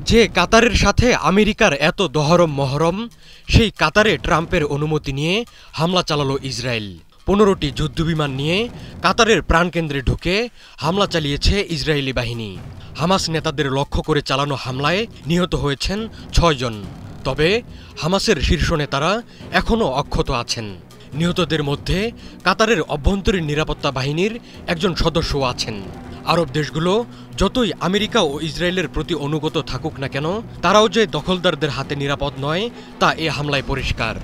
যে কাতারের সাথে আমেরিকার এত দহরম মহরম, সেই কাতারে ট্রাম্পের অনুমতি নিয়ে হামলা চালালো ইসরায়েল। 15টি যুদ্ধবিমান নিয়ে কাতারের প্রাণকেন্দ্রে ঢুকে হামলা চালিয়েছে ইসরায়েলি বাহিনী। হামাস নেতাদের লক্ষ্য করে চালানো হামলায় নিহত হয়েছেন 6 জন। তবে হামাসের শীর্ষ নেতারা এখনও অক্ষত আছেন। নিহতদের মধ্যে কাতারের অভ্যন্তরীণ নিরাপত্তা বাহিনীর একজন সদস্যও আছেন। আরব দেশগুলো যতই আমেরিকা ও ইসরায়েলের প্রতি অনুগত থাকুক না কেন, তারাও যে দখলদারদের হাতে নিরাপদ নয় তা এ হামলায় পরিষ্কার।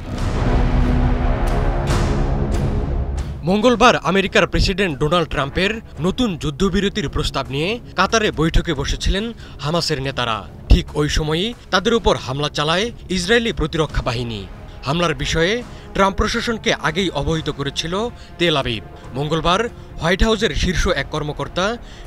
মঙ্গলবার আমেরিকার প্রেসিডেন্ট ডোনাল্ড ট্রাম্পের নতুন যুদ্ধবিরতির প্রস্তাব নিয়ে কাতারে বৈঠকে বসেছিলেন হামাসের নেতারা। ঠিক ওই সময়ই তাদের উপর হামলা চালায় ইসরায়েলি প্রতিরক্ষা বাহিনী। হামলার বিষয়ে ট্রাম্প প্রশাসনকে আগেই অবহিত করেছিল তেল আবিব। মঙ্গলবার হোয়াইট হাউসের শীর্ষ এক কর্মকর্তা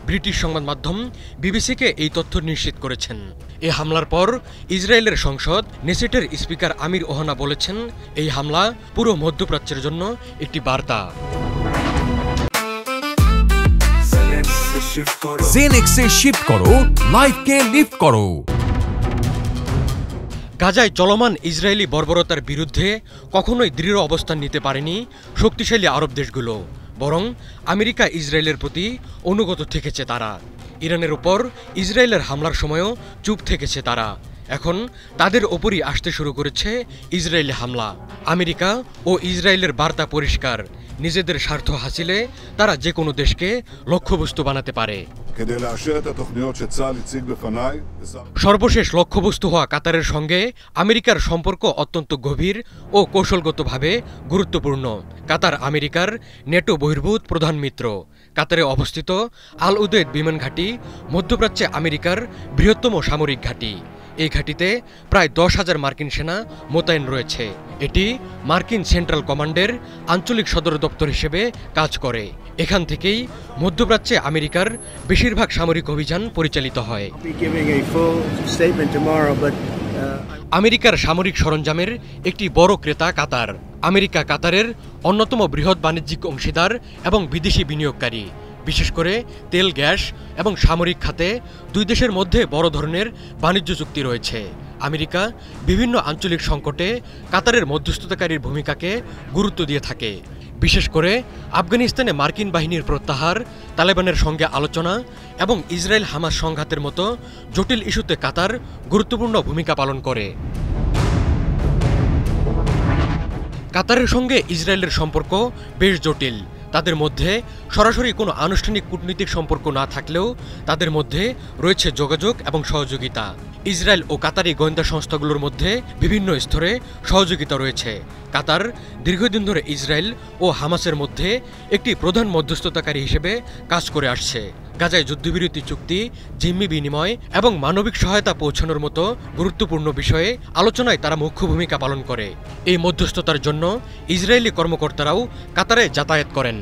ব্রিটিশ সংবাদ মাধ্যম বিবিসিকে এই তথ্য নিশ্চিত করেছেন। এ হামলার পর ইসরায়েলের সংসদ নেসেটের স্পিকার আমির ওহানা বলেছেন, এই হামলা পুরো মধ্যপ্রাচ্যের জন্য একটি বার্তা। জেনেক্সে শিফট করো, লাইফকে লিফট করো। গাজায় চলমান ইসরায়েলি বর্বরতার বিরুদ্ধে কখনোই দৃঢ় অবস্থান নিতে পারেনি শক্তিশালী আরব দেশগুলো, বরং আমেরিকা ইসরায়েলের প্রতি অনুগত থেকেছে তারা। ইরানের উপর ইসরায়েলের হামলার সময়ও চুপ থেকেছে তারা। এখন তাদের ওপরই আসতে শুরু করেছে ইসরায়েলি হামলা। আমেরিকা ও ইসরায়েলের বার্তা পরিষ্কার, নিজেদের স্বার্থ হাসিলে তারা যে কোনো দেশকে লক্ষ্যবস্তু বানাতে পারে। সর্বশেষ লক্ষ্যবস্তু হওয়া কাতারের সঙ্গে আমেরিকার সম্পর্ক অত্যন্ত গভীর ও কৌশলগতভাবে গুরুত্বপূর্ণ। কাতার আমেরিকার নেটো বহির্ভূত প্রধান মিত্র। কাতারে অবস্থিত আল উদেদ বিমান ঘাঁটি মধ্যপ্রাচ্যে আমেরিকার বৃহত্তম সামরিক ঘাঁটি। এই ঘাঁটিতে প্রায় 10,000 মার্কিন সেনা মোতায়েন রয়েছে। এটি মার্কিন সেন্ট্রাল কমান্ডের আঞ্চলিক সদর দপ্তর হিসেবে কাজ করে। এখান থেকেই মধ্যপ্রাচ্যে আমেরিকার বেশিরভাগ সামরিক অভিযান পরিচালিত হয়। আমেরিকার সামরিক সরঞ্জামের একটি বড় ক্রেতা কাতার। আমেরিকা কাতারের অন্যতম বৃহৎ বাণিজ্যিক অংশীদার এবং বিদেশি বিনিয়োগকারী। বিশেষ করে তেল, গ্যাস এবং সামরিক খাতে দুই দেশের মধ্যে বড় ধরনের বাণিজ্য চুক্তি রয়েছে। আমেরিকা বিভিন্ন আঞ্চলিক সংকটে কাতারের মধ্যস্থতাকারীর ভূমিকাকে গুরুত্ব দিয়ে থাকে। বিশেষ করে আফগানিস্তানে মার্কিন বাহিনীর প্রত্যাহার, তালেবানের সঙ্গে আলোচনা এবং ইসরায়েল হামাস সংঘাতের মতো জটিল ইস্যুতে কাতার গুরুত্বপূর্ণ ভূমিকা পালন করে। কাতারের সঙ্গে ইসরায়েলের সম্পর্ক বেশ জটিল। তাদের মধ্যে সরাসরি কোনো আনুষ্ঠানিক কূটনৈতিক সম্পর্ক না থাকলেও তাদের মধ্যে রয়েছে যোগাযোগ এবং সহযোগিতা। ইসরায়েল ও কাতারি গোয়েন্দা সংস্থাগুলোর মধ্যে বিভিন্ন স্তরে সহযোগিতা রয়েছে। কাতার দীর্ঘদিন ধরে ইসরায়েল ও হামাসের মধ্যে একটি প্রধান মধ্যস্থতাকারী হিসেবে কাজ করে আসছে। গাজায় যুদ্ধবিরতি চুক্তি, জিম্মি বিনিময় এবং মানবিক সহায়তা পৌঁছানোর মতো গুরুত্বপূর্ণ বিষয়ে আলোচনায় তারা মুখ্য ভূমিকা পালন করে। এই মধ্যস্থতার জন্য ইসরায়েলি কর্মকর্তারাও কাতারে যাতায়াত করেন।